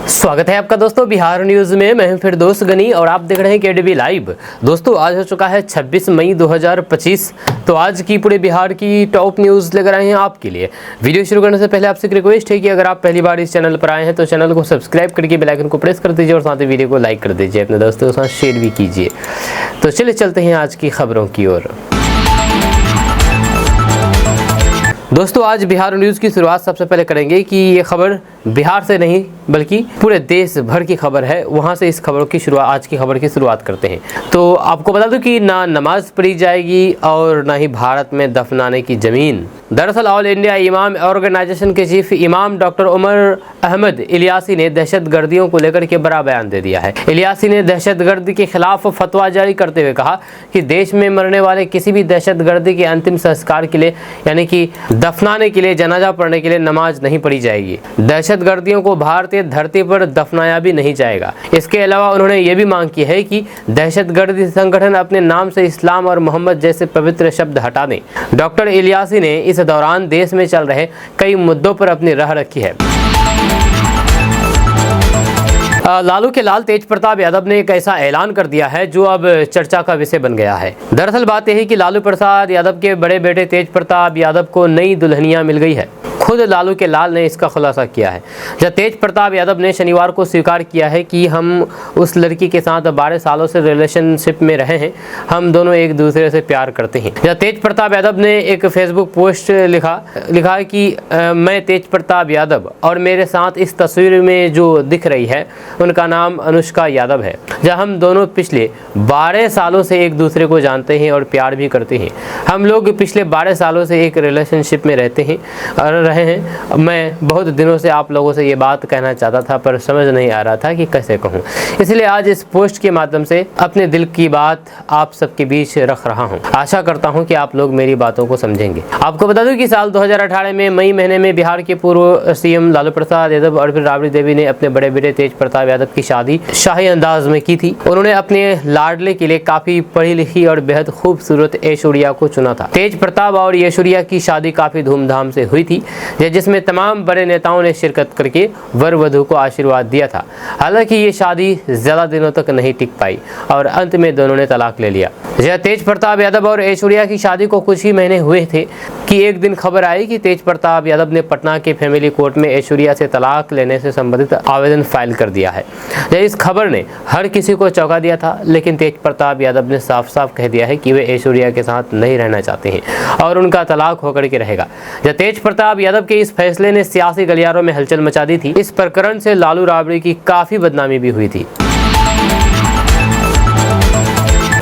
स्वागत है आपका दोस्तों बिहार न्यूज़ में। मैं हूं फिरदौस गनी और आप देख रहे हैं केडीवी लाइव। दोस्तों आज हो चुका है 26 मई 2025। तो आज की पूरे बिहार की टॉप न्यूज़ लेकर आए हैं आपके लिए। वीडियो शुरू करने से पहले आपसे एक रिक्वेस्ट है कि अगर आप पहली बार इस चैनल पर आए हैं तो चैनल को सब्सक्राइब करके बेल आइकन को प्रेस कर दीजिए और साथ ही वीडियो को लाइक कर दीजिए, अपने दोस्तों के साथ शेयर भी कीजिए। तो चलिए चलते हैं आज की खबरों की ओर। दोस्तों आज बिहार न्यूज़ की शुरुआत सबसे पहले करेंगे कि ये खबर बिहार से नहीं बल्कि पूरे देश भर की खबर है, वहाँ से इस खबरों की शुरुआत, आज की खबर की शुरुआत करते हैं। तो आपको बता दूं कि ना नमाज पढ़ी जाएगी और ना ही भारत में दफनाने की ज़मीन। दरअसल ऑल इंडिया इमाम ऑर्गेनाइजेशन के चीफ इमाम डॉक्टर उमर अहमद इलियासी ने दहशतगर्दियों को लेकर के बड़ा बयान दे दिया है। इलियासी ने दहशतगर्दी के खिलाफ फतवा जारी करते हुए कहा कि देश में मरने वाले किसी भी दहशतगर्दी के अंतिम संस्कार के लिए यानी कि दफनाने के लिए, जनाजा पढ़ने के लिए नमाज नहीं पढ़ी जाएगी। दहशतगर्दियों को भारतीय धरती पर दफनाया भी नहीं जाएगा। इसके अलावा उन्होंने ये भी मांग की है कि दहशतगर्दी संगठन अपने नाम से इस्लाम और मोहम्मद जैसे पवित्र शब्द हटा दें। डॉक्टर इलियासी ने इस दौरान देश में चल रहे कई मुद्दों पर अपनी राह रखी है। लालू के लाल तेज प्रताप यादव ने एक ऐसा ऐलान कर दिया है जो अब चर्चा का विषय बन गया है। दरअसल बात यह है कि लालू प्रसाद यादव के बड़े बेटे तेज प्रताप यादव को नई दुल्हनिया मिल गई है। खुद लालू के लाल ने इसका खुलासा किया है। जब तेज प्रताप यादव ने शनिवार को स्वीकार किया है कि हम उस लड़की के साथ 12 सालों से रिलेशनशिप में रहे हैं, हम दोनों एक दूसरे से प्यार करते हैं। जब तेज प्रताप यादव ने एक फेसबुक पोस्ट लिखा कि मैं तेज प्रताप यादव और मेरे साथ इस तस्वीर में जो दिख रही है उनका नाम अनुष्का यादव है। जब हम दोनों पिछले 12 सालों से एक दूसरे को जानते हैं और प्यार भी करते हैं। हम लोग पिछले 12 सालों से एक रिलेशनशिप में रहते हैं और रहे हैं। मैं बहुत दिनों से आप लोगों से ये बात कहना चाहता था पर समझ नहीं आ रहा था कि कैसे कहूँ, इसलिए आज इस पोस्ट के माध्यम से अपने दिल की बात आप सबके बीच रख रहा हूँ। आशा करता हूँ कि आप लोग मेरी बातों को समझेंगे। आपको बता दूं कि साल 2018 में मई महीने में बिहार के पूर्व सीएम लालू प्रसाद यादव और फिर राबड़ी देवी ने अपने बड़े बेटे तेज प्रताप यादव की शादी शाही अंदाज में की थी। उन्होंने अपने लाडले के लिए काफी पढ़ी लिखी और बेहद खूबसूरत ऐश्वर्या को चुना था। तेज प्रताप और ऐश्वर्या की शादी काफी धूमधाम से हुई थी जिसमें तमाम बड़े नेताओं ने शिरकत करके वर वधू को आशीर्वाद दिया था। हालांकि ये शादी ज्यादा दिनों तक नहीं टिक पाई और अंत में दोनों ने तलाक ले लिया। तेज प्रताप यादव और ऐश्वर्या की शादी को कुछ ही महीने हुए थे कि एक दिन खबर आई कि तेज प्रताप यादव ने पटना के फैमिली कोर्ट में ऐश्वर्या से तलाक लेने से संबंधित आवेदन फाइल कर दिया है। इस खबर ने हर किसी को चौंका दिया था, लेकिन तेज प्रताप यादव ने साफ साफ कह दिया है कि वे ऐश्वर्या के साथ नहीं रहना चाहते हैं और उनका तलाक होकर के रहेगा। तेज प्रताप यादव के इस फैसले ने सियासी गलियारों में हलचल मचा दी थी। इस प्रकरण से लालू राबड़ी की काफी बदनामी भी हुई थी।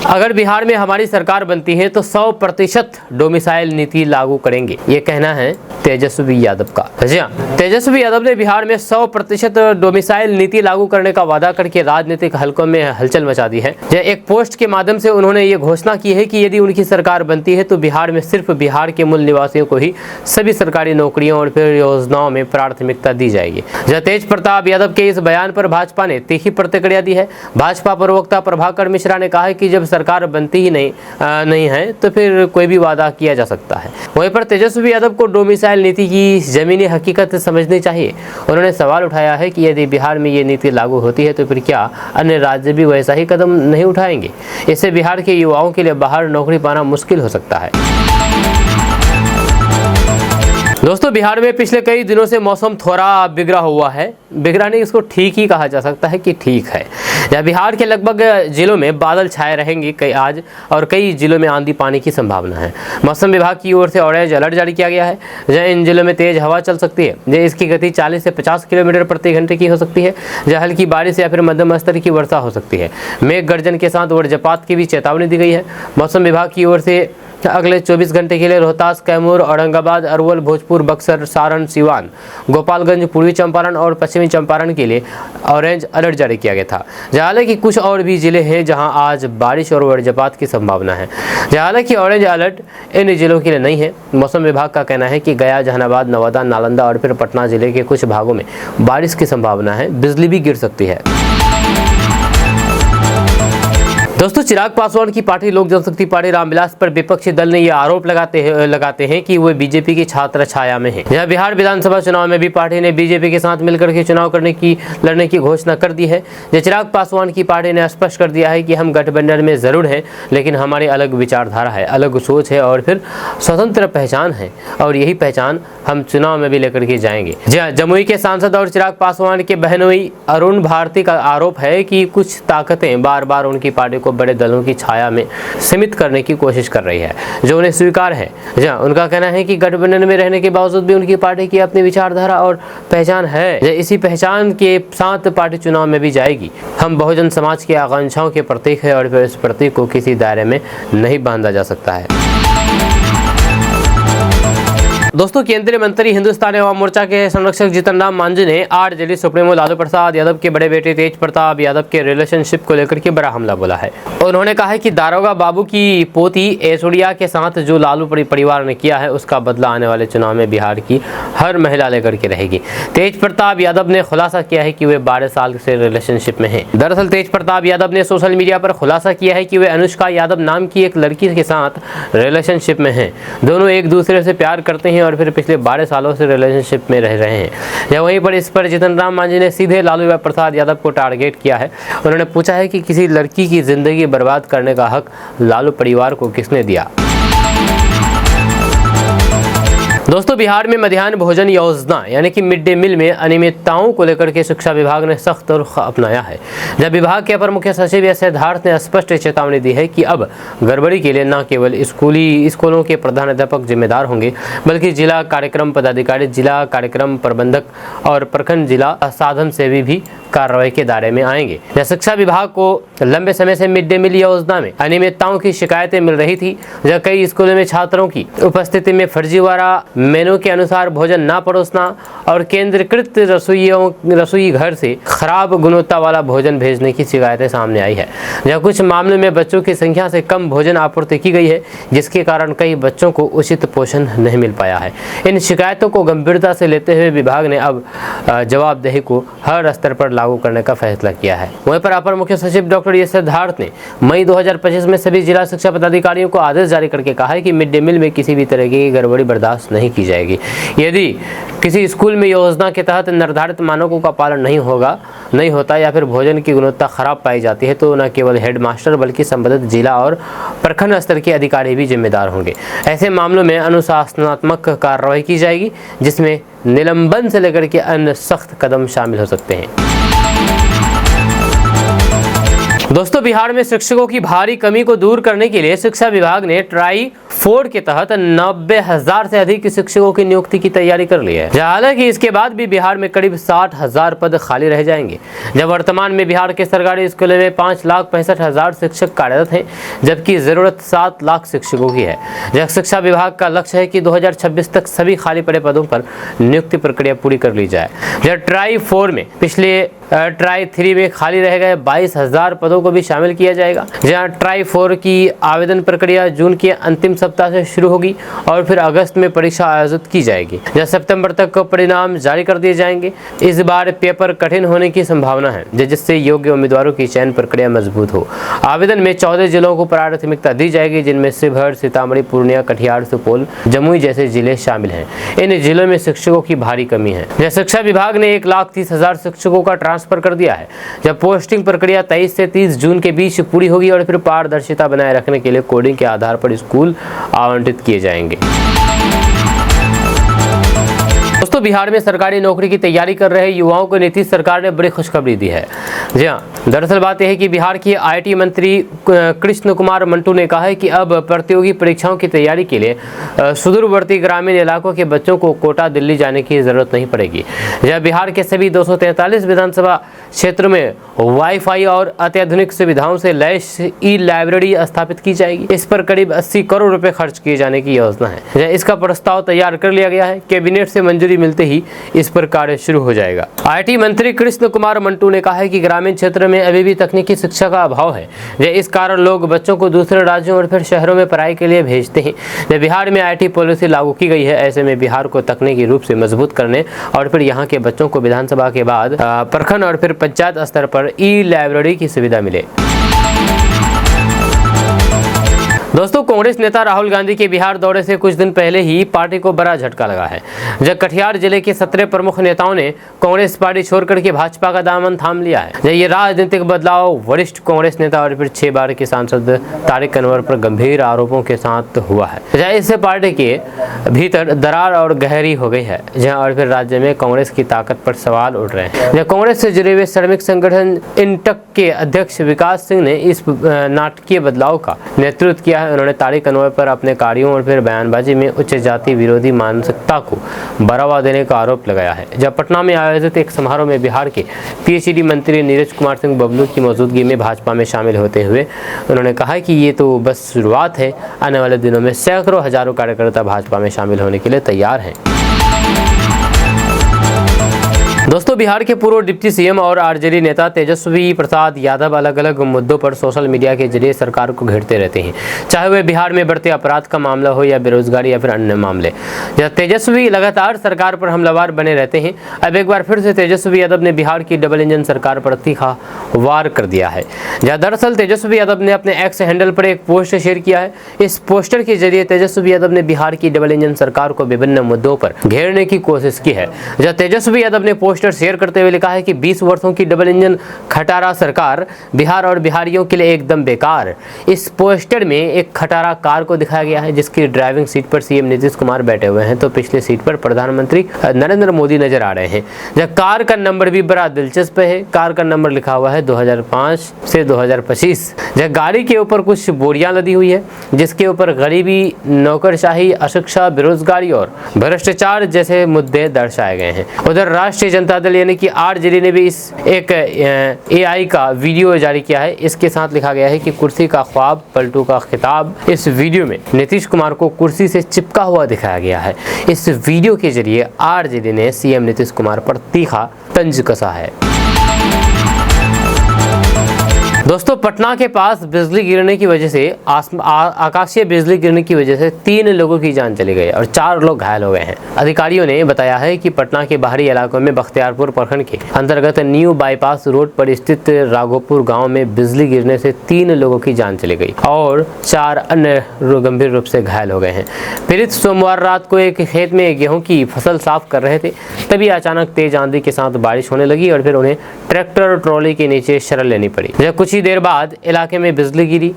अगर बिहार में हमारी सरकार बनती है तो 100% डोमिसाइल नीति लागू करेंगे, ये कहना है तेजस्वी यादव का। जी हाँ, तेजस्वी यादव ने बिहार में 100% डोमिसाइल नीति लागू करने का वादा करके राजनीतिक हलकों में हलचल मचा दी है। एक पोस्ट के माध्यम से उन्होंने ये घोषणा की है कि यदि उनकी सरकार बनती है तो बिहार में सिर्फ बिहार के मूल निवासियों को ही सभी सरकारी नौकरियों और फिर योजनाओं में प्राथमिकता दी जाएगी। तेज प्रताप यादव के इस बयान पर भाजपा ने तीखी प्रतिक्रिया दी है। भाजपा प्रवक्ता प्रभाकर मिश्रा ने कहा है कि जब सरकार बनती ही नहीं है तो फिर कोई भी वादा किया जा सकता है। वहीं पर तेजस्वी यादव को डोमिसाइल नीति की जमीनी हकीकत समझनी चाहिए। उन्होंने सवाल उठाया है कि यदि बिहार में ये नीति लागू होती है तो फिर क्या अन्य राज्य भी वैसा ही कदम नहीं उठाएंगे? इससे बिहार के युवाओं के लिए बाहर नौकरी पाना मुश्किल हो सकता है। दोस्तों बिहार में पिछले कई दिनों से मौसम थोड़ा बिगड़ा हुआ है। बिगड़ा नहीं, इसको ठीक ही कहा जा सकता है कि ठीक है। जहाँ बिहार के लगभग जिलों में बादल छाए रहेंगे कई आज और कई जिलों में आंधी पानी की संभावना है। मौसम विभाग की ओर से ऑरेंज अलर्ट जारी किया गया है। जहाँ इन जिलों में तेज हवा चल सकती है, जहाँ इसकी गति 40 से 50 किलोमीटर प्रति घंटे की हो सकती है। जहाँ हल्की बारिश या फिर मध्यम स्तर की वर्षा हो सकती है। मेघ गर्जन के साथ वज्रपात की भी चेतावनी दी गई है। मौसम विभाग की ओर से अगले 24 घंटे के लिए रोहतास, कैमूर, औरंगाबाद, अरवल, भोजपुर, बक्सर, सारण, सिवान, गोपालगंज, पूर्वी चंपारण और पश्चिमी चंपारण के लिए ऑरेंज अलर्ट जारी किया गया था। हालांकि कुछ और भी जिले हैं जहां आज बारिश और वज्रपात की संभावना है। हालांकि ऑरेंज अलर्ट इन जिलों के लिए नहीं है। मौसम विभाग का कहना है कि गया, जहानाबाद, नवादा, नालंदा और फिर पटना जिले के कुछ भागों में बारिश की संभावना है। बिजली भी गिर सकती है। दोस्तों, चिराग पासवान की पार्टी लोक जनशक्ति पार्टी रामविलास पर विपक्षी दल ने यह आरोप लगाते हैं कि वे बीजेपी की छात्र छाया में हैं। यह बिहार विधानसभा चुनाव में भी पार्टी ने बीजेपी के साथ मिलकर के चुनाव लड़ने की घोषणा कर दी है। चिराग पासवान की पार्टी ने स्पष्ट कर दिया है कि हम गठबंधन में जरूर हैं, लेकिन हमारी अलग विचारधारा है, अलग सोच है और फिर स्वतंत्र पहचान है, और यही पहचान हम चुनाव में भी लेकर के जाएंगे। जमुई के सांसद और चिराग पासवान के बहनोई अरुण भारती का आरोप है कि कुछ ताकतें बार बार उनकी पार्टी को बड़े दलों की छाया में सीमित करने की कोशिश कर रही है, जो उन्हें स्वीकार है। उनका कहना है कि गठबंधन में रहने के बावजूद भी उनकी पार्टी की अपनी विचारधारा और पहचान है। इसी पहचान के साथ पार्टी चुनाव में भी जाएगी। हम बहुजन समाज की आकांक्षाओं के प्रतीक है और फिर इस प्रतीक को किसी दायरे में नहीं बांधा जा सकता है। दोस्तों, केंद्रीय मंत्री हिंदुस्तानी अवाम मोर्चा के संरक्षक जीतन राम मांझी ने आरजेडी सुप्रीमो लालू प्रसाद यादव के बड़े बेटे तेज प्रताप यादव के रिलेशनशिप को लेकर के बड़ा हमला बोला है। उन्होंने कहा है कि दारोगा बाबू की पोती ऐश्वर्या के साथ जो लालू परिवार ने किया है, उसका बदला आने वाले चुनाव में बिहार की हर महिला लेकर के रहेगी। तेज प्रताप यादव ने खुलासा किया है कि वे 12 साल से रिलेशनशिप में हैं। दरअसल तेज प्रताप यादव ने सोशल मीडिया पर खुलासा किया है कि वे अनुष्का यादव नाम की एक लड़की के साथ रिलेशनशिप में हैं। दोनों एक दूसरे से प्यार करते हैं और फिर पिछले 12 सालों से रिलेशनशिप में रह रहे हैं। वहीं पर इस पर जीतन राम मांझी ने सीधे लालू प्रसाद यादव को टारगेट किया है। उन्होंने पूछा है कि किसी लड़की की जिंदगी बर्बाद करने का हक लालू परिवार को किसने दिया। दोस्तों, बिहार में मध्याह्न भोजन योजना यानी कि मिड डे मील में अनियमितताओं को लेकर के शिक्षा विभाग ने सख्त रुख अपनाया है। जब विभाग के अपर मुख्य सचिव एस सिद्धार्थ ने स्पष्ट चेतावनी दी है कि अब गड़बड़ी के लिए न केवल स्कूलों के प्रधानाध्यापक जिम्मेदार होंगे, बल्कि जिला कार्यक्रम पदाधिकारी, जिला कार्यक्रम प्रबंधक और प्रखंड जिला साधन सेवी भी कार्रवाई के दायरे में आएंगे। शिक्षा विभाग को लंबे समय से मिड डे मील योजना में अनियमितताओं की शिकायतें मिल रही थी। जब कई स्कूलों में छात्रों की उपस्थिति में फर्जीवाड़ा, मेनू के अनुसार भोजन न परोसना और केंद्रीकृत रसोई घर से खराब गुणवत्ता वाला भोजन भेजने की शिकायतें सामने आई है। जब कुछ मामलों में बच्चों की संख्या से कम भोजन आपूर्ति की गई है, जिसके कारण कई बच्चों को उचित पोषण नहीं मिल पाया है। इन शिकायतों को गंभीरता से लेते हुए विभाग ने अब जवाबदेही को हर स्तर पर लागू करने का फैसला किया है। वहीं पर अपर मुख्य सचिव डॉक्टर एस सिद्धार्थ ने मई 2025 में सभी जिला शिक्षा पदाधिकारियों को आदेश जारी करके कहा है कि मिड डे मील में किसी भी तरह की गड़बड़ी बर्दाश्त नहीं की जाएगी। यदि किसी स्कूल में योजना के तहत निर्धारित मानकों का पालन नहीं होता या फिर भोजन की गुणवत्ता खराब पाई जाती है, तो न केवल हेडमास्टर बल्कि संबंधित जिला और प्रखंड स्तर के अधिकारी भी जिम्मेदार होंगे। ऐसे मामलों में अनुशासनात्मक कार्रवाई की जाएगी, जिसमें निलंबन से लेकर के अन्य सख्त कदम शामिल हो सकते हैं। दोस्तों, बिहार में शिक्षकों की भारी कमी को दूर करने के लिए शिक्षा विभाग ने ट्राई 4 के तहत 90,000 से अधिक शिक्षकों की नियुक्ति की तैयारी कर ली है। हालांकि इसके बाद भी बिहार में करीब 60,000 पद खाली रह जाएंगे। जब वर्तमान में बिहार के सरकारी स्कूलों में 5,65,000 शिक्षक कार्यरत हैं, जबकि जरूरत 7 लाख शिक्षकों की है। जब शिक्षा विभाग का लक्ष्य है कि 2026 तक सभी खाली पड़े पदों पर नियुक्ति प्रक्रिया पूरी कर ली जाए। जब ट्राई 4 में पिछले ट्राई 3 में खाली रह गए 22,000 पदों को भी शामिल किया जाएगा। जहां ट्राई 4 की आवेदन प्रक्रिया जून के अंतिम सप्ताह से शुरू होगी और फिर अगस्त में परीक्षा आयोजित की जाएगी। जहां सितंबर तक परिणाम जारी कर दिए जाएंगे। इस बार पेपर कठिन होने की संभावना है, जिससे योग्य उम्मीदवारों की चयन प्रक्रिया मजबूत हो। आवेदन में 14 जिलों को प्राथमिकता दी जाएगी, जिनमें शिवहर, सीतामढ़ी, पूर्णिया, कटिहार, सुपौल, जमुई जैसे जिले शामिल हैं। इन जिलों में शिक्षकों की भारी कमी है। शिक्षा विभाग ने 1,30,000 शिक्षकों का ट्रांसफर कर दिया है। जब पोस्टिंग प्रक्रिया 23 से 30 जून के बीच पूरी होगी और फिर पारदर्शिता बनाए रखने के लिए कोडिंग के आधार पर स्कूल आवंटित किए जाएंगे। दोस्तों, बिहार में सरकारी नौकरी की तैयारी कर रहे युवाओं को नीतीश सरकार ने बड़ी खुशखबरी दी है। जी हाँ, दरअसल बात यह है कि बिहार के आईटी मंत्री कृष्ण कुमार मंटू ने कहा है कि अब प्रतियोगी परीक्षाओं की तैयारी के लिए सुदूरवर्ती ग्रामीण इलाकों के बच्चों को कोटा दिल्ली जाने की जरूरत नहीं पड़ेगी। जब बिहार के सभी 243 विधानसभा क्षेत्रों में वाईफाई और अत्याधुनिक सुविधाओं से लैस ई लाइब्रेरी स्थापित की जाएगी। इस पर करीब 80 करोड़ रुपए खर्च किए जाने की योजना है। इसका प्रस्ताव तैयार कर लिया गया है। कैबिनेट से मंजूरी मिलते ही इस पर कार्य शुरू हो जाएगा। आईटी मंत्री कृष्ण कुमार मंटू ने कहा है कि ग्रामीण क्षेत्र में अभी भी तकनीकी शिक्षा का अभाव है। इस कारण लोग बच्चों को दूसरे राज्यों और फिर शहरों में पढ़ाई के लिए भेजते हैं। जब बिहार में आईटी पॉलिसी लागू की गई है, ऐसे में बिहार को तकनीकी रूप से मजबूत करने और फिर यहाँ के बच्चों को विधानसभा के बाद प्रखंड और फिर पंचायत स्तर पर ई लाइब्रेरी की सुविधा मिले। दोस्तों, कांग्रेस नेता राहुल गांधी के बिहार दौरे से कुछ दिन पहले ही पार्टी को बड़ा झटका लगा है, जब कटिहार जिले के 17 प्रमुख नेताओं ने कांग्रेस पार्टी छोड़कर के भाजपा का दामन थाम लिया है। ये राजनीतिक बदलाव वरिष्ठ कांग्रेस नेता और फिर 6 बार के सांसद तारिक अनवर पर गंभीर आरोपों के साथ हुआ है। इससे पार्टी के भीतर दरार और गहरी हो गई है, जहाँ और फिर राज्य में कांग्रेस की ताकत पर सवाल उठ रहे हैं। कांग्रेस से जुड़े हुए श्रमिक संगठन इंटक के अध्यक्ष विकास सिंह ने इस नाटकीय बदलाव का नेतृत्व किया है। उन्होंने तारिक अनवर पर अपने कार्यों और फिर बयानबाजी में उच्च जाति विरोधी मानसिकता को बढ़ावा देने का आरोप लगाया है। जब पटना में आयोजित एक समारोह में बिहार के पीएचडी मंत्री नीरज कुमार सिंह बबलू की मौजूदगी में भाजपा में शामिल होते हुए उन्होंने कहा कि ये तो बस शुरुआत है, आने वाले दिनों में सैकड़ों हजारों कार्यकर्ता भाजपा में शामिल होने के लिए तैयार हैं। दोस्तों, बिहार के पूर्व डिप्टी सीएम और आरजेडी नेता तेजस्वी प्रसाद यादव अलग अलग मुद्दों पर सोशल मीडिया के जरिए सरकार को घेरते रहते हैं, चाहे वह बिहार में बढ़ते अपराध का मामला हो या बेरोजगारी या फिर अन्य मामले। तेजस्वी लगातार सरकार पर हमलावर बने रहते हैं। अब एक बार फिर से तेजस्वी यादव ने बिहार की डबल इंजन सरकार पर तीखा वार कर दिया है। दरअसल तेजस्वी यादव ने अपने एक्स हैंडल पर एक पोस्ट शेयर किया है। इस पोस्टर के जरिए तेजस्वी यादव ने बिहार की डबल इंजन सरकार को विभिन्न मुद्दों पर घेरने की कोशिश की है। तेजस्वी यादव ने पोस्टर शेयर करते हुए लिखा है कि 20 वर्षों की डबल इंजन खटारा सरकार बिहार और बिहारियों के लिए एकदम बेकार। इस पोस्टर में एक खटारा कार को दिखाया गया है, जिसकी ड्राइविंग सीट पर सीएम नीतीश कुमार बैठे हुए हैं, तो पिछली सीट पर प्रधानमंत्री नरेंद्र मोदी नजर आ रहे हैं। जब कार का नंबर भी बड़ा दिलचस्प है, कार का नंबर लिखा हुआ है 2005 से 2025। जब गाड़ी के ऊपर कुछ बोरियां लदी हुई है, जिसके ऊपर गरीबी, नौकरशाही, अशिक्षा, बेरोजगारी और भ्रष्टाचार जैसे मुद्दे दर्शाए गए हैं। उधर राष्ट्रीय जनता दल यानी कि आरजेडी ने भी इस एक एआई का वीडियो जारी किया है। इसके साथ लिखा गया है कि कुर्सी का ख्वाब, पलटू का खिताब। इस वीडियो में नीतीश कुमार को कुर्सी से चिपका हुआ दिखाया गया है। इस वीडियो के जरिए आरजेडी ने सीएम नीतीश कुमार पर तीखा तंज कसा है। दोस्तों, पटना के पास बिजली गिरने की वजह से आकाशीय बिजली गिरने की वजह से 3 लोगों की जान चली गई और 4 लोग घायल हो गए हैं। अधिकारियों ने बताया है कि पटना के बाहरी इलाकों में बख्तियारपुर प्रखंड के अंतर्गत न्यू बाईपास रोड पर स्थित राघोपुर गांव में बिजली गिरने से 3 लोगों की जान चली गई और 4 अन्य गंभीर रूप से घायल हो गए हैं। पीड़ित सोमवार रात को एक खेत में गेहूं की फसल साफ कर रहे थे, तभी अचानक तेज आंधी के साथ बारिश होने लगी और फिर उन्हें ट्रैक्टर ट्रॉली के नीचे शरण लेनी पड़ी। कुछ ही देर बाद इलाके में बिजली गिरी,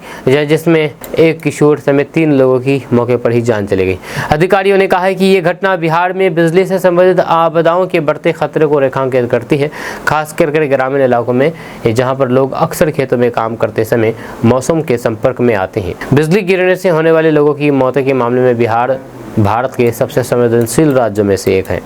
जिसमें एक किशोर समेत 3 लोगों की मौके पर ही जान चली गई। अधिकारियों ने कहा है कि ये घटना बिहार में बिजली से संबंधित आपदाओं के बढ़ते खतरे को रेखांकित करती है, खास करके ग्रामीण इलाकों में, जहां पर लोग अक्सर खेतों में काम करते समय मौसम के संपर्क में आते हैं। बिजली गिरने से होने वाले लोगों की मौत के मामले में बिहार भारत के सबसे संवेदनशील राज्यों में से एक है।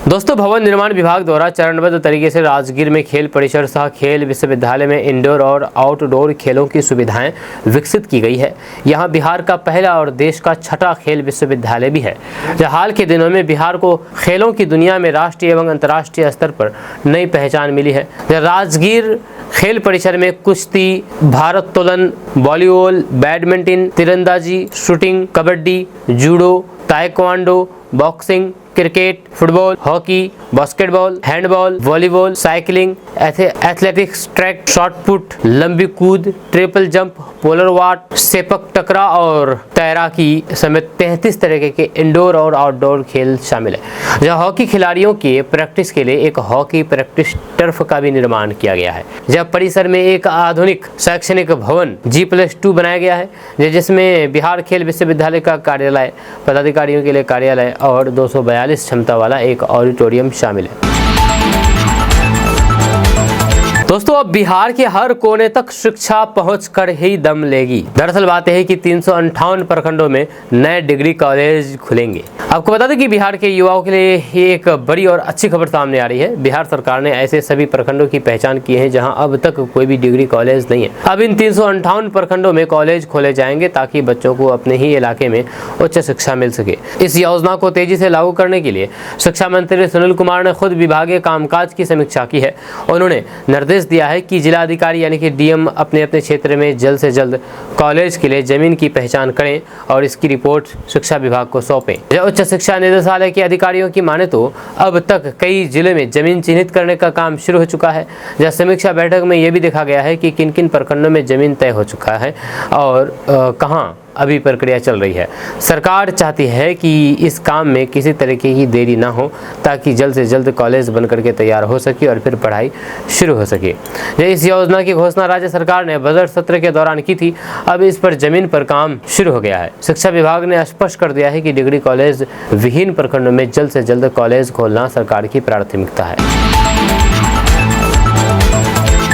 दोस्तों, भवन निर्माण विभाग द्वारा चरणबद्ध तरीके से राजगीर में खेल परिसर सह खेल विश्वविद्यालय में इंडोर और आउटडोर खेलों की सुविधाएं विकसित की गई है। यहां बिहार का पहला और देश का 6ठा खेल विश्वविद्यालय भी है। हाल के दिनों में बिहार को खेलों की दुनिया में राष्ट्रीय एवं अंतर्राष्ट्रीय स्तर पर नई पहचान मिली है। राजगीर खेल परिसर में कुश्ती, भारोत्तोलन, वॉलीबॉल, बैडमिंटन, तीरंदाजी, shooting, kabaddi, judo, taekwondo, boxing, cricket, football, hockey, basketball, handball, volleyball, cycling, athletics, track, shot put, लंबी कूद, triple jump, polar what, sepak टकरा और तैराकी समेत 33 तरह के इंडोर और आउटडोर खेल शामिल है। जहां हॉकी खिलाड़ियों के प्रैक्टिस के लिए एक हॉकी प्रैक्टिस टर्फ का भी निर्माण किया गया है। जब परिसर में एक आधुनिक शैक्षणिक भवन G+2 बनाया गया है, जिसमें बिहार खेल विश्वविद्यालय का कार्यालय, पदाधिकारियों के लिए कार्यालय और 242 क्षमता वाला एक ऑडिटोरियम शामिल है। दोस्तों, अब बिहार के हर कोने तक शिक्षा पहुंचकर ही दम लेगी। दरअसल बात यह है कि 358 प्रखंडों में नए डिग्री कॉलेज खुलेंगे। आपको बता दें कि बिहार के युवाओं के लिए ये एक बड़ी और अच्छी खबर सामने आ रही है। बिहार सरकार ने ऐसे सभी प्रखंडों की पहचान की है जहां अब तक कोई भी डिग्री कॉलेज नहीं है। अब इन 358 प्रखंडों में कॉलेज खोले जाएंगे ताकि बच्चों को अपने ही इलाके में उच्च शिक्षा मिल सके। इस योजना को तेजी से लागू करने के लिए शिक्षा मंत्री सुनील कुमार ने खुद विभागीय कामकाज की समीक्षा की है। उन्होंने निर्देश निर्देश दिया है कि जिला अधिकारी यानी कि डीएम अपने अपने क्षेत्र में जल्द से जल्द कॉलेज के लिए जमीन की पहचान करें और इसकी रिपोर्ट शिक्षा विभाग को सौंपें। उच्च शिक्षा निदेशालय के अधिकारियों की माने तो अब तक कई जिले में जमीन चिन्हित करने का काम शुरू हो चुका है। जहाँ समीक्षा बैठक में ये भी देखा गया है कि किन किन प्रखंडों में जमीन तय हो चुका है और कहाँ अभी प्रक्रिया चल रही है। सरकार चाहती है कि इस काम में किसी तरीके की देरी ना हो ताकि जल्द से जल्द कॉलेज बन करके तैयार हो सके और फिर पढ़ाई शुरू हो सके। इस योजना की घोषणा राज्य सरकार ने बजट सत्र के दौरान की थी। अब इस पर जमीन पर काम शुरू हो गया है। शिक्षा विभाग ने स्पष्ट कर दिया है कि डिग्री कॉलेज विहीन प्रखंडों में जल्द से जल्द कॉलेज खोलना सरकार की प्राथमिकता है।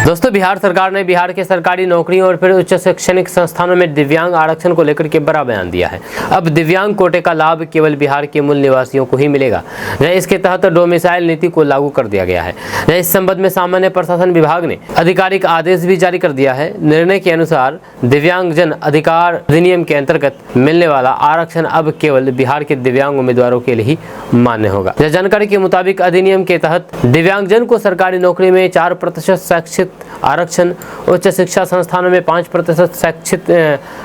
दोस्तों, बिहार सरकार ने बिहार के सरकारी नौकरियों और फिर उच्च शैक्षणिक संस्थानों में दिव्यांग आरक्षण को लेकर के बड़ा बयान दिया है। अब दिव्यांग कोटे का लाभ केवल बिहार के मूल निवासियों को ही मिलेगा। इसके तहत डोमिसाइल नीति को लागू कर दिया गया है। इस संबंध में सामान्य प्रशासन विभाग ने आधिकारिक आदेश भी जारी कर दिया है। निर्णय के अनुसार दिव्यांगजन अधिकार अधिनियम के अंतर्गत मिलने वाला आरक्षण अब केवल बिहार के दिव्यांग उम्मीदवारों के लिए ही मान्य होगा। जानकारी के मुताबिक अधिनियम के तहत दिव्यांगजन को सरकारी नौकरी में 4% शैक्षिक आरक्षण, उच्च शिक्षा संस्थानों में 5% शैक्षिक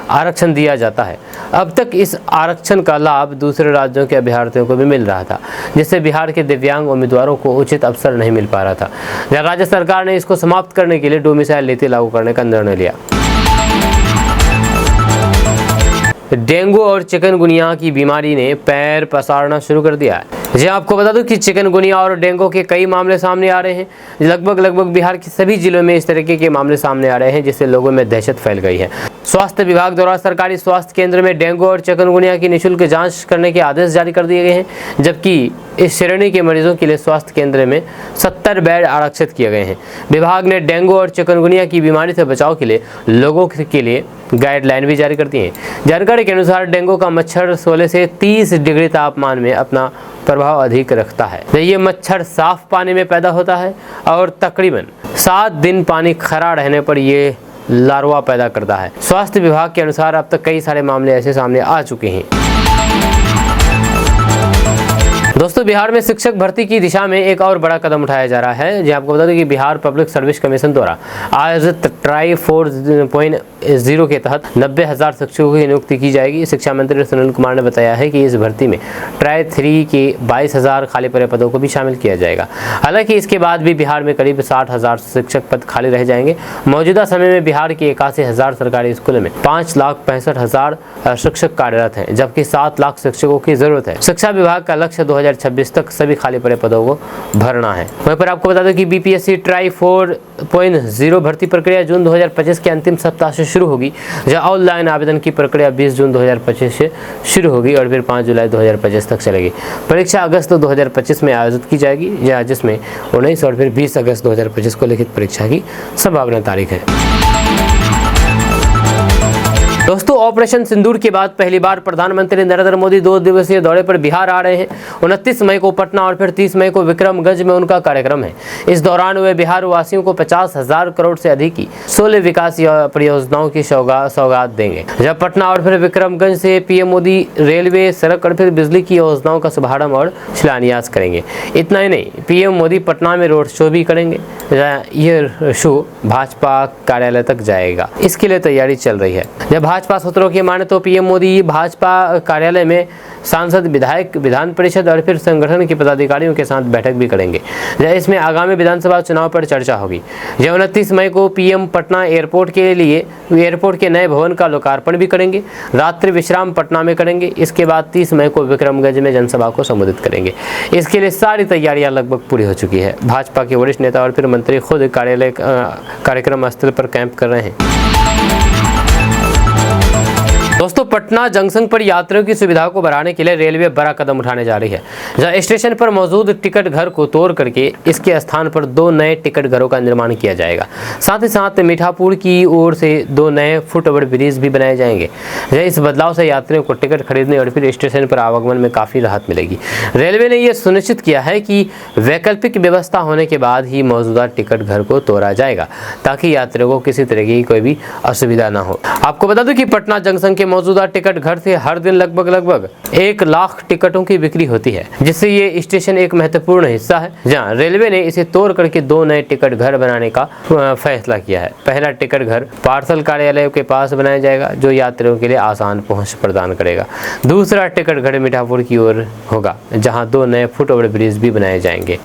आरक्षण दिया जाता है। अब तक इस आरक्षण का लाभ दूसरे राज्यों के अभ्यर्थियों को भी मिल रहा था, जिससे बिहार के दिव्यांग उम्मीदवारों को उचित अवसर नहीं मिल पा रहा था। राज्य सरकार ने इसको समाप्त करने के लिए डोमिसाइल नीति लागू करने का निर्णय लिया। डेंगू और चिकनगुनिया की बीमारी ने पैर पसारना शुरू कर दिया है। जी आपको बता दूं कि चिकनगुनिया और डेंगू के कई मामले सामने आ रहे हैं। लगभग बिहार के सभी जिलों में इस तरीके के मामले सामने आ रहे हैं, जिससे लोगों में दहशत फैल गई है। स्वास्थ्य विभाग द्वारा सरकारी स्वास्थ्य केंद्र में डेंगू और चिकनगुनिया की निःशुल्क जांच करने के आदेश जारी कर दिए गए हैं, जबकि इस श्रेणी के मरीजों के लिए स्वास्थ्य केंद्र में 70 बेड आरक्षित किए गए हैं। विभाग ने डेंगू और चिकनगुनिया की बीमारी से बचाव के लिए लोगों के लिए गाइडलाइन भी जारी कर दी है। जानकारी के अनुसार डेंगू का मच्छर 16 से 30 डिग्री तापमान में अपना प्रभाव अधिक रखता है। ये मच्छर साफ पानी में पैदा होता है और तकरीबन 7 दिन पानी खड़ा रहने पर ये लार्वा पैदा करता है। स्वास्थ्य विभाग के अनुसार अब तक कई सारे मामले ऐसे सामने आ चुके हैं। दोस्तों, बिहार में शिक्षक भर्ती की दिशा में एक और बड़ा कदम उठाया जा रहा है। जी आपको बता दें कि बिहार पब्लिक सर्विस कमीशन द्वारा आयोजित ट्राई 4.0 के तहत 90,000 शिक्षकों की नियुक्ति की जाएगी। शिक्षा मंत्री सुनील कुमार ने बताया है कि इस भर्ती में ट्राई 3 के 22,000 खाली पड़े पदों को भी शामिल किया जाएगा। हालांकि इसके बाद भी बिहार में करीब 60,000 शिक्षक पद खाली रह जाएंगे। मौजूदा समय में बिहार के 81,000 सरकारी स्कूलों में 5,65,000 शिक्षक कार्यरत हैं, जबकि 7 लाख शिक्षकों की जरूरत है। शिक्षा विभाग का लक्ष्य 2026 तक सभी खाली पड़े पदों को भरना है। वहीं पर आपको बता दें कि बीपीएससी ट्राई 4.0 भर्ती प्रक्रिया जून 2025 के अंतिम सप्ताह से शुरू होगी, जहां ऑनलाइन आवेदन की प्रक्रिया 20 जून 2025 से शुरू होगी और फिर 5 जुलाई 2025 तक चलेगी। परीक्षा अगस्त 2025 में आयोजित की जाएगी, जिसमें 19 और फिर 20 अगस्त 2025 को लिखित परीक्षा की संभावना तारीख है। दोस्तों, ऑपरेशन सिंदूर के बाद पहली बार प्रधानमंत्री नरेंद्र मोदी 2 दिवसीय दौरे पर बिहार आ रहे हैं। 29 मई को पटना और फिर 30 मई को विक्रमगंज में उनका कार्यक्रम है। इस दौरान वे बिहार वासियों को 50,000 करोड़ से अधिक की 16 विकास परियोजनाओं की सौगात देंगे। जब पटना और फिर विक्रमगंज से पीएम मोदी रेलवे, सड़क और फिर बिजली की योजनाओं का शुभारंभ और शिलान्यास करेंगे। इतना ही नहीं, पीएम मोदी पटना में रोड शो भी करेंगे। यह शो भाजपा कार्यालय तक जाएगा, इसके लिए तैयारी चल रही है। जब भाजपा सूत्रों की माने तो पीएम मोदी भाजपा कार्यालय में सांसद, विधायक, विधान परिषद और फिर संगठन के पदाधिकारियों के साथ बैठक भी करेंगे। इसमें आगामी विधानसभा चुनाव पर चर्चा होगी। 29 मई को पीएम पटना एयरपोर्ट के नए भवन का लोकार्पण भी करेंगे। रात्रि विश्राम पटना में करेंगे। इसके बाद 30 मई को विक्रमगंज में जनसभा को संबोधित करेंगे। इसके लिए सारी तैयारियां लगभग पूरी हो चुकी है। भाजपा के वरिष्ठ नेता और फिर मंत्री खुद कार्यक्रम स्थल पर कैंप कर रहे हैं। दोस्तों, पटना जंक्शन पर यात्रियों की सुविधा को बढ़ाने के लिए रेलवे बड़ा कदम उठाने जा रही है, जहां स्टेशन पर मौजूद टिकट घर को तोड़ करके इसके स्थान पर 2 नए टिकट घरों का निर्माण किया जाएगा। साथ ही साथ मीठापुर की ओर से 2 नए फुटओवर ब्रिज भी बनाए जाएंगे। इस बदलाव से यात्रियों को टिकट खरीदने और फिर स्टेशन पर आवागमन में काफ़ी राहत मिलेगी। रेलवे ने यह सुनिश्चित किया है कि वैकल्पिक व्यवस्था होने के बाद ही मौजूदा टिकट घर को तोड़ा जाएगा, ताकि यात्रियों को किसी तरह की कोई भी असुविधा न हो। आपको बता दूं कि पटना जंक्शन के मौजूदा टिकट घर से हर दिन लगभग 1 लाख टिकटों की बिक्री होती है, जिससे ये स्टेशन एक महत्वपूर्ण हिस्सा है, जहां रेलवे ने इसे तोड़ करके 2 नए टिकट घर बनाने का फैसला किया है। पहला टिकट घर पार्सल कार्यालय के पास बनाया जाएगा, जो यात्रियों के लिए आसान पहुंच प्रदान करेगा। दूसरा टिकट घर मीठापुर की ओर होगा, जहां 2 नए फुट ओवर ब्रिज भी बनाए जाएंगे।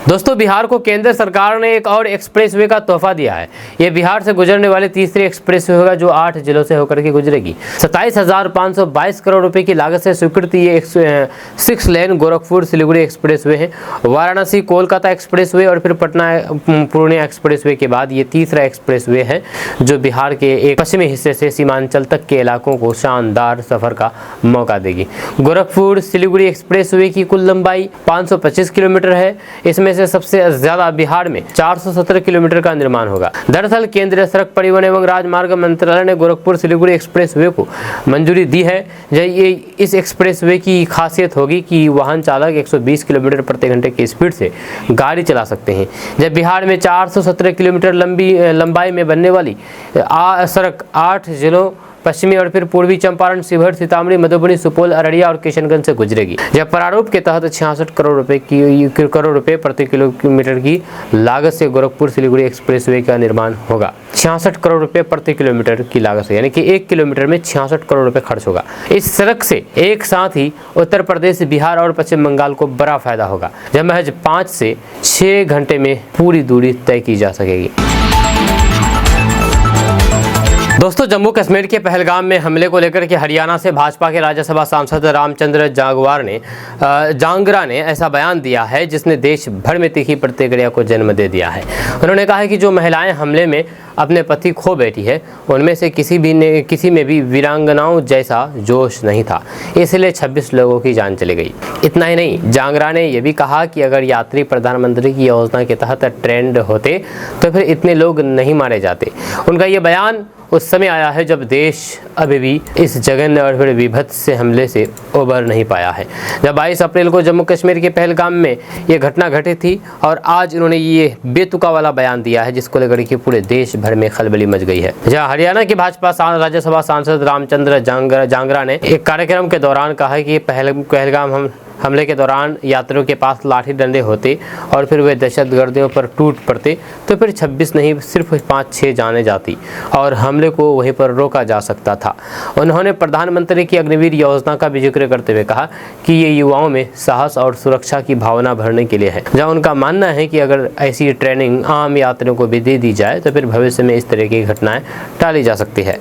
दोस्तों, बिहार को केंद्र सरकार ने एक और एक्सप्रेसवे का तोहफा दिया है। यह बिहार से गुजरने वाले तीसरी एक्सप्रेसवे होगा, जो 8 जिलों से होकर के गुजरेगी। 27,522 करोड़ रुपए की लागत से स्वीकृत ये 6 लेन गोरखपुर सिलीगुड़ी एक्सप्रेसवे है। वाराणसी कोलकाता एक्सप्रेसवे और फिर पटना पूर्णिया एक्सप्रेसवे के बाद ये तीसरा एक्सप्रेसवे है, जो बिहार के एक पश्चिमी हिस्से से सीमांचल तक के इलाकों को शानदार सफर का मौका देगी। गोरखपुर सिलीगुड़ी एक्सप्रेसवे की कुल लंबाई 525 किलोमीटर है। इसमें से सबसे ज्यादा बिहार में 417 किलोमीटर का निर्माण होगा। दरअसल केंद्रीय सड़क परिवहन एवं राजमार्ग मंत्रालय ने गोरखपुर सिलीगुड़ी एक्सप्रेसवे को मंजूरी दी है। ये इस एक्सप्रेसवे की खासियत होगी कि वाहन चालक 120 किलोमीटर प्रति घंटे की स्पीड से गाड़ी चला सकते हैं। जब बिहार में 417 किलोमीटर लंबाई में बनने वाली सड़क 8 जिलों पश्चिमी और फिर पूर्वी चंपारण, शिवहर, सीतामढ़ी, मधुबनी, सुपौल, अररिया और किशनगंज से गुजरेगी। जब प्रारूप के तहत 66 करोड़ रुपए प्रति किलोमीटर की लागत से गोरखपुर सिलीगुड़ी एक्सप्रेसवे का निर्माण होगा। 66 करोड़ रुपए प्रति किलोमीटर की लागत से, यानी कि 1 किलोमीटर में 66 करोड़ रुपए खर्च होगा। इस सड़क से एक साथ ही उत्तर प्रदेश, बिहार और पश्चिम बंगाल को बड़ा फायदा होगा, जब महज 5 से 6 घंटे में पूरी दूरी तय की जा सकेगी। दोस्तों, जम्मू कश्मीर के पहलगाम में हमले को लेकर के हरियाणा से भाजपा के राज्यसभा सांसद रामचंद्र जांगरा ने ऐसा बयान दिया है, जिसने देश भर में तीखी प्रतिक्रिया को जन्म दे दिया है। उन्होंने कहा है कि जो महिलाएं हमले में अपने पति खो बैठी है, उनमें से किसी में भी वीरांगनाओं जैसा जोश नहीं था, इसलिए 26 लोगों की जान चली गई। इतना ही नहीं, जांगरा ने यह भी कहा कि अगर यात्री प्रधानमंत्री की योजना के तहत ट्रेंड होते तो फिर इतने लोग नहीं मारे जाते। उनका ये बयान उस समय आया है जब देश अभी भी इस जघन्य और फिर विभत्स से हमले से उबर नहीं पाया है। जब 22 अप्रैल को जम्मू कश्मीर के पहलगाम में ये घटना घटी थी, और आज इन्होंने ये बेतुका वाला बयान दिया है, जिसको लेकर के पूरे देश भर में खलबली मच गई है। जहाँ हरियाणा के भाजपा राज्यसभा सांसद रामचंद्र जांगरा ने एक कार्यक्रम के दौरान कहा है कि पहलगाम हमले के दौरान यात्रियों के पास लाठी डंडे होते और फिर वे दहशतगर्दियों पर टूट पड़ते तो फिर 26 नहीं सिर्फ 5-6 जाने जाती और हमले को वहीं पर रोका जा सकता था। उन्होंने प्रधानमंत्री की अग्निवीर योजना का भी जिक्र करते हुए कहा कि ये युवाओं में साहस और सुरक्षा की भावना भरने के लिए है। जहाँ उनका मानना है कि अगर ऐसी ट्रेनिंग आम यात्रियों को भी दे दी जाए तो फिर भविष्य में इस तरह की घटनाएं टाली जा सकती है।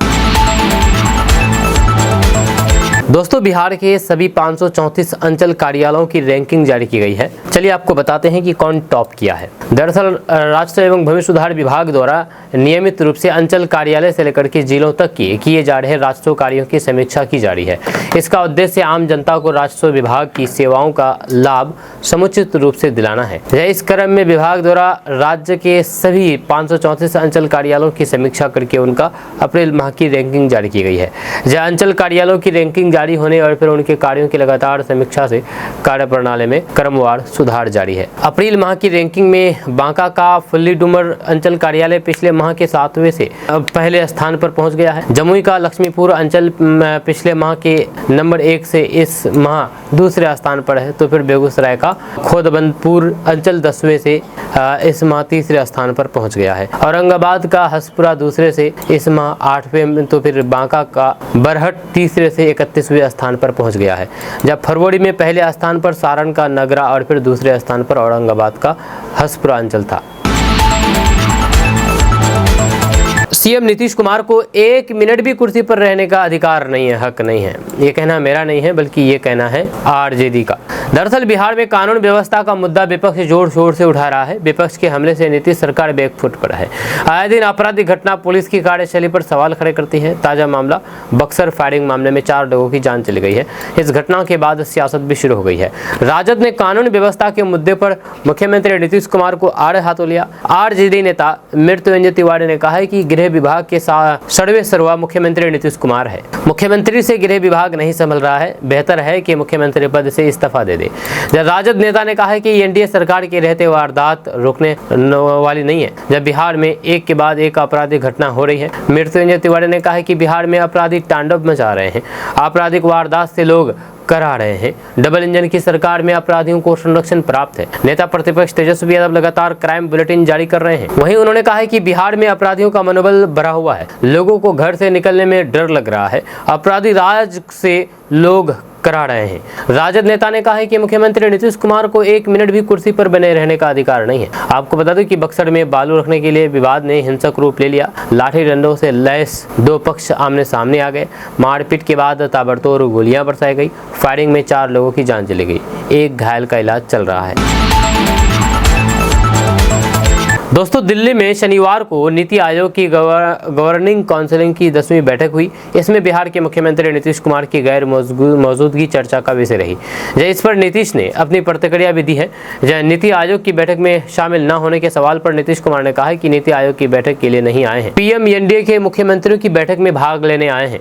दोस्तों, बिहार के सभी 534 अंचल कार्यालयों की रैंकिंग जारी की गई है। चलिए आपको बताते हैं कि कौन टॉप किया है। दरअसल राष्ट्र एवं भूमि सुधार विभाग द्वारा नियमित रूप से अंचल कार्यालय से लेकर के जिलों तक किए जा रहे राजस्व कार्यों की समीक्षा की जा रही है। इसका उद्देश्य आम जनता को राजस्व विभाग की सेवाओं का लाभ समुचित रूप से दिलाना है। इस क्रम में विभाग द्वारा राज्य के सभी 534 अंचल कार्यालयों की समीक्षा करके उनका अप्रैल माह की रैंकिंग जारी की गई है। जहाँ अंचल कार्यालयों की रैंकिंग जारी होने और फिर उनके कार्यों की लगातार समीक्षा से कार्य प्रणाली में क्रमवार सुधार जारी है। अप्रैल माह की रैंकिंग में बांका का फुल्ली डुमर अंचल कार्यालय पिछले माह के 7वें से पहले स्थान पर पहुंच गया है। जमुई का लक्ष्मीपुर अंचल पिछले माह के नंबर 1 से इस माह दूसरे स्थान पर है। तो फिर बेगूसराय का खोदबंदपुर अंचल 10वें से इस माह तीसरे स्थान पर पहुंच गया है। औरंगाबाद का हसपुरा दूसरे से इस माह 8वें, तो फिर बांका का बरहट तीसरे से 31वें स्थान पर पहुंच गया है। जब फरवरी में पहले स्थान पर सारण का नगरा और फिर दूसरे स्थान पर औरंगाबाद का हसपुरा अंचल था। सीएम नीतीश कुमार को 1 मिनट भी कुर्सी पर रहने का अधिकार नहीं है, हक नहीं है। ये कहना मेरा नहीं है, बल्कि ये कहना है आरजेडी का। दरअसल बिहार में कानून व्यवस्था का मुद्दा विपक्ष जोर शोर से उठा रहा है। विपक्ष के हमले से नीतीश सरकार बैकफुट पर है। आए दिन आपराधिक घटना पुलिस की कार्यशैली पर सवाल खड़े करती है। ताजा मामला बक्सर फायरिंग मामले में 4 लोगों की जान चली गई है। इस घटना के बाद सियासत भी शुरू हो गई है। राजद ने कानून व्यवस्था के मुद्दे पर मुख्यमंत्री नीतीश कुमार को आड़े हाथों लिया। आरजेडी नेता मृत्युंजय तिवारी ने कहा है कि गृह विभाग के 6वें सर्वा मुख्यमंत्री नीतीश कुमार है। मुख्यमंत्री से गृह विभाग नहीं संभल रहा है, बेहतर है कि मुख्यमंत्री पद से इस्तीफा दे दे। राजद नेता ने कहा है कि एनडीए सरकार के रहते वारदात रोकने वाली नहीं है। जब बिहार में एक के बाद एक आपराधिक घटना हो रही है। मृत्युंजय तिवारी ने कहा है कि बिहार में अपराधी तांडव मचा रहे हैं, आपराधिक वारदात से लोग करा रहे हैं। डबल इंजन की सरकार में अपराधियों को संरक्षण प्राप्त है। नेता प्रतिपक्ष तेजस्वी यादव लगातार क्राइम बुलेटिन जारी कर रहे हैं। वहीं उन्होंने कहा है कि बिहार में अपराधियों का मनोबल बढ़ा हुआ है, लोगों को घर से निकलने में डर लग रहा है, अपराधी राज से लोग करा रहे हैं। राजद नेता ने कहा है कि मुख्यमंत्री नीतीश कुमार को 1 मिनट भी कुर्सी पर बने रहने का अधिकार नहीं है। आपको बता दें कि बक्सर में बालू रखने के लिए विवाद ने हिंसक रूप ले लिया। लाठी डंडों से लैस 2 पक्ष आमने सामने आ गए। मारपीट के बाद ताबड़तोड़ गोलियां बरसाई गई। फायरिंग में 4 लोगों की जान चली गई, 1 घायल का इलाज चल रहा है। दोस्तों, दिल्ली में शनिवार को नीति आयोग की गवर्निंग काउंसिल की 10वीं बैठक हुई। इसमें बिहार के मुख्यमंत्री नीतीश कुमार की गैर मौजूदगी चर्चा का विषय रही। इस पर नीतीश ने अपनी प्रतिक्रिया भी दी है। नीति आयोग की बैठक में शामिल न होने के सवाल पर नीतीश कुमार ने कहा है कि नीति आयोग की बैठक के लिए नहीं आए हैं। पीएम एनडीए के मुख्यमंत्रियों की बैठक में भाग लेने आए हैं।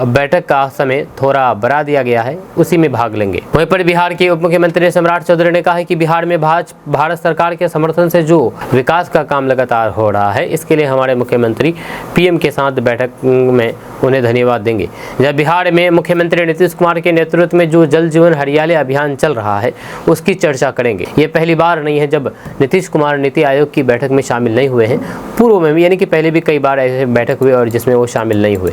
बैठक का समय थोड़ा बढ़ा दिया गया है, उसी में भाग लेंगे। वहीं पर बिहार के उप मुख्यमंत्री सम्राट चौधरी ने कहा है कि बिहार में भारत सरकार के समर्थन से जो विकास का काम लगातार हो रहा है, इसके लिए हमारे मुख्यमंत्री पीएम के साथ बैठक में उन्हें धन्यवाद देंगे। जब बिहार में मुख्यमंत्री नीतीश कुमार के नेतृत्व में जो जल जीवन हरियाली अभियान चल रहा है, उसकी चर्चा करेंगे। ये पहली बार नहीं है जब नीतीश कुमार नीति आयोग की बैठक में शामिल नहीं हुए हैं। पूर्व में भी, यानी कि पहले भी कई बार ऐसे बैठक हुए और जिसमें वो शामिल नहीं हुए।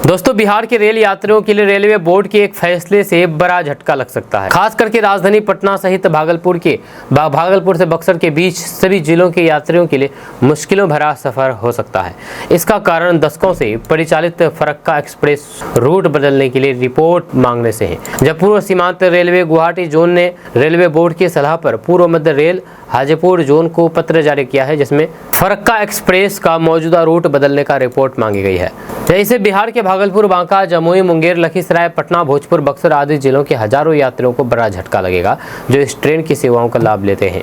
दोस्तों, बिहार के रेल यात्रियों के लिए रेलवे बोर्ड के एक फैसले से बड़ा झटका लग सकता है। खास करके राजधानी पटना सहित भागलपुर से बक्सर के बीच सभी जिलों के यात्रियों के लिए मुश्किलों भरा सफर हो सकता है। इसका कारण दशकों से परिचालित फरक्का एक्सप्रेस रूट बदलने के लिए रिपोर्ट मांगने से है। जब पूर्व सीमांत रेलवे गुवाहाटी जोन ने रेलवे बोर्ड की सलाह पर पूर्व मध्य रेल हाजीपुर जोन को पत्र जारी किया है, जिसमें फरक्का एक्सप्रेस का मौजूदा रूट बदलने का रिपोर्ट मांगी गई है। जैसे बिहार के भागलपुर, बांका, जमुई, मुंगेर, लखीसराय, पटना, भोजपुर, बक्सर आदि जिलों के हजारों यात्रियों को बड़ा झटका लगेगा जो इस ट्रेन की सेवाओं का लाभ लेते हैं।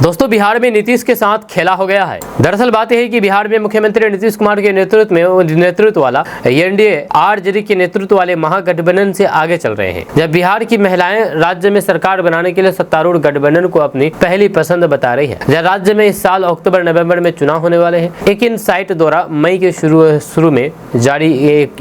दोस्तों, बिहार में नीतीश के साथ खेला हो गया है। दरअसल बात यह है कि बिहार में मुख्यमंत्री नीतीश कुमार के नेतृत्व वाला एनडीए आरजेडी के नेतृत्व वाले महागठबंधन से आगे चल रहे हैं। जब बिहार की महिलाएं राज्य में सरकार बनाने के लिए सत्तारूढ़ गठबंधन को अपनी पहली पसंद बता रही है। जब राज्य में इस साल अक्टूबर-नवंबर में चुनाव होने वाले हैं। एक इनसाइट द्वारा मई के शुरू में जारी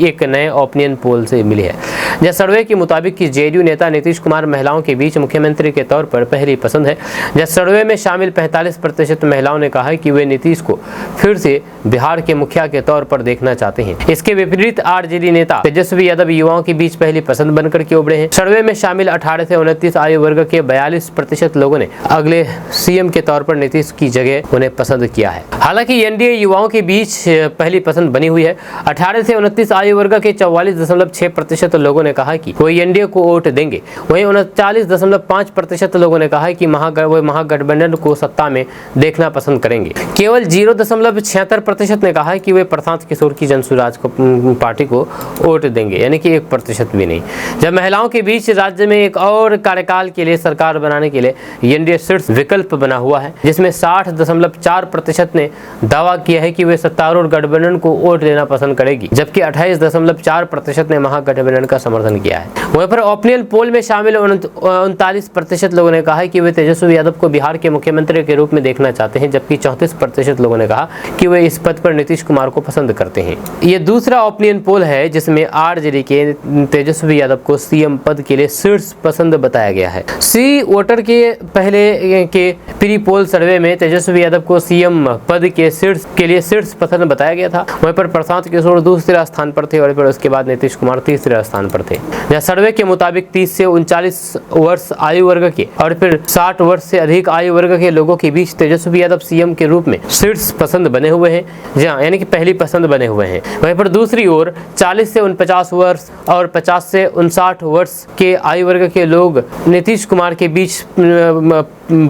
एक नए ओपिनियन पोल से मिली है। यह सर्वे के मुताबिक कि जेडीयू नेता नीतीश कुमार महिलाओं के बीच मुख्यमंत्री के तौर पर पहली पसंद है। जब सर्वे में शामिल 45% महिलाओं ने कहा है कि वे नीतीश को फिर से बिहार के मुखिया के तौर पर देखना चाहते हैं। इसके विपरीत आरजेडी नेता तेजस्वी यादव युवाओं के बीच पहली पसंद बनकर के उभरे हैं। सर्वे में शामिल 18 से 29 आयु वर्ग के 42% लोगों ने अगले सीएम के तौर पर नीतीश की जगह उन्हें पसंद किया है। हालांकि एनडीए युवाओं के बीच पहली पसंद बनी हुई है। 18 से 29 आयु वर्ग के 44.6% लोगों ने कहा कि वो एनडीए को वोट देंगे। वहीं 39.5% लोगों ने कहा कि महागठबंधन को सत्ता में देखना पसंद करेंगे। केवल 0.76% ने कहा कि वे प्रशांत किशोर की जनसुराज पार्टी को वोट देंगे, यानी कि 1% भी नहीं। जब महिलाओं के बीच राज्य में एक और कार्यकाल के लिए सरकार बनाने के लिए एनडीए शीर्ष विकल्प बना हुआ है, जिसमें 60.4% ने दावा किया है कि वे सत्तारूढ़ गठबंधन को वोट देना पसंद करेगी, जबकि 28.4% ने महागठबंधन का समर्थन किया है। वहीं पर ओपिनियन पोल में शामिल 39% लोगों ने कहा है कि वे तेजस्वी यादव को बिहार के मुख्यमंत्री के रूप में देखना चाहते हैं, जबकि 34% लोगों ने कहा कि वे इस पद पर नीतीश कुमार को पसंद करते हैं। ये दूसरा ओपिनियन पोल है जिसमें आरजेडी के तेजस्वी यादव को सीएम पद के लिए शीर्ष पसंद बताया गया है। सी वोटर के पहले के प्री पोल सर्वे में तेजस्वी यादव को सीएम पद के लिए शीर्ष पसंद बताया गया था। वहीं पर प्रशांत किशोर दूसरे स्थान पर थे और फिर उसके बाद नीतीश कुमार तीसरे स्थान पर थे। यह सर्वे के मुताबिक 30 से 39 वर्ष आयु वर्ग के और फिर 60 वर्ष से अधिक आयु वर्ग के लोगों के बीच तेजस्वी यादव सीएम के रूप में शीर्ष पसंद बने हुए हैं, यानी कि पहली पसंद बने हुए हैं। वहीं पर दूसरी ओर 40 से 49 वर्ष और 50 से 59 वर्ष के आयु वर्ग के लोग नीतीश कुमार के बीच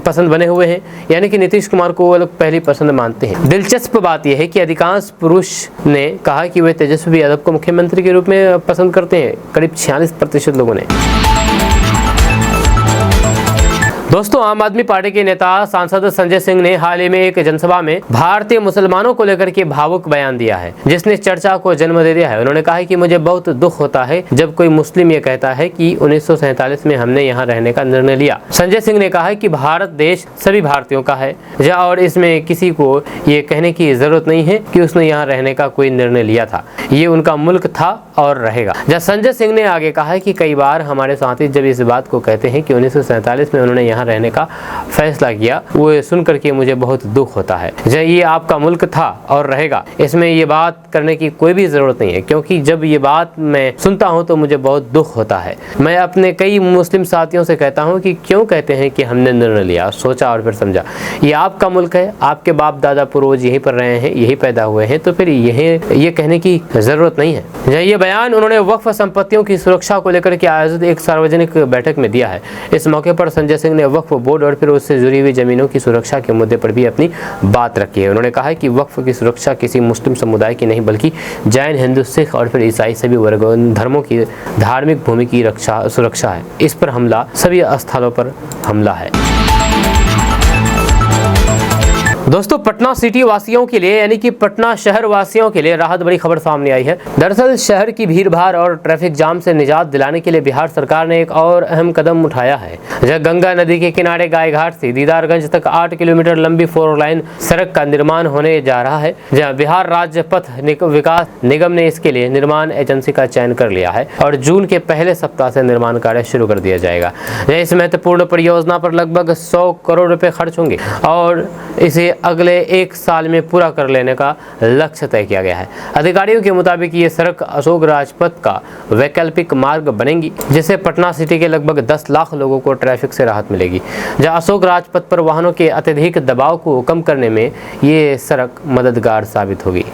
पसंद बने हुए हैं, यानी कि नीतीश कुमार को वो लोग पहली पसंद मानते हैं। दिलचस्प बात यह है कि अधिकांश पुरुष ने कहा कि वे तेजस्वी यादव को मुख्यमंत्री के रूप में पसंद करते हैं, करीब 46% लोगों ने। दोस्तों, आम आदमी पार्टी के नेता सांसद संजय सिंह ने हाल ही में एक जनसभा में भारतीय मुसलमानों को लेकर के भावुक बयान दिया है, जिसने चर्चा को जन्म दे दिया है। उन्होंने कहा है कि मुझे बहुत दुख होता है जब कोई मुस्लिम ये कहता है कि 1947 में हमने यहाँ रहने का निर्णय लिया। संजय सिंह ने कहा है कि भारत देश सभी भारतीयों का है और इसमें किसी को ये कहने की जरूरत नहीं है कि उसने यहाँ रहने का कोई निर्णय लिया था। ये उनका मुल्क था और रहेगा। जब संजय सिंह ने आगे कहा है कि कई बार हमारे साथी जब इस बात को कहते हैं कि 1947 में उन्होंने यहाँ रहने का फैसला किया, वो सुन करके मुझे बहुत दुख होता है। जब ये आपका मुल्क था और रहेगा, इसमें ये बात करने की कोई भी जरूरत नहीं है, क्योंकि जब ये बात मैं सुनता हूँ तो मुझे बहुत दुख होता है। मैं अपने कई मुस्लिम साथियों से कहता हूँ कि क्यों कहते हैं कि हमने निर्णय लिया, सोचा और फिर समझा। ये आपका मुल्क है, आपके बाप दादा पूर्वज यहीं पर रहे हैं, यही पैदा हुए हैं, तो फिर ये कहने की जरूरत नहीं है। ये बयान उन्होंने वक्फ संपत्तियों की सुरक्षा को लेकर के आयोजित एक सार्वजनिक बैठक में दिया है। इस मौके पर संजय सिंह ने वक्फ बोर्ड और फिर उससे जुड़ी हुई जमीनों की सुरक्षा के मुद्दे पर भी अपनी बात रखी है। उन्होंने कहा है कि वक्फ की सुरक्षा किसी मुस्लिम समुदाय की नहीं, बल्कि जैन, हिंदू, सिख और फिर ईसाई सभी वर्गों धर्मों की धार्मिक भूमि की सुरक्षा है। इस पर हमला सभी स्थलों पर हमला है। दोस्तों, पटना सिटी वासियों के लिए यानी कि पटना शहर वासियों के लिए राहत बड़ी खबर सामने आई है। दरअसल शहर की भीड़-भाड़ और ट्रैफिक जाम से निजात दिलाने के लिए बिहार सरकार ने एक और अहम कदम उठाया है। जहां गंगा नदी के किनारे गायघाट से दीदारगंज तक 8 किलोमीटर लंबी 4 लाइन सड़क का निर्माण होने जा रहा है। जहां बिहार राज्य पथ विकास निगम ने इसके लिए निर्माण एजेंसी का चयन कर लिया है और जून के पहले सप्ताह से निर्माण कार्य शुरू कर दिया जाएगा। इस महत्वपूर्ण परियोजना पर लगभग 100 करोड़ रुपए खर्च होंगे और इसे अगले 1 साल में पूरा कर लेने का लक्ष्य तय किया गया है। अधिकारियों के मुताबिक ये सड़क अशोक राजपथ का वैकल्पिक मार्ग बनेगी, जिससे पटना सिटी के लगभग 10 लाख लोगों को ट्रैफिक से राहत मिलेगी। जहां अशोक राजपथ पर वाहनों के अत्यधिक दबाव को कम करने में ये सड़क मददगार साबित होगी।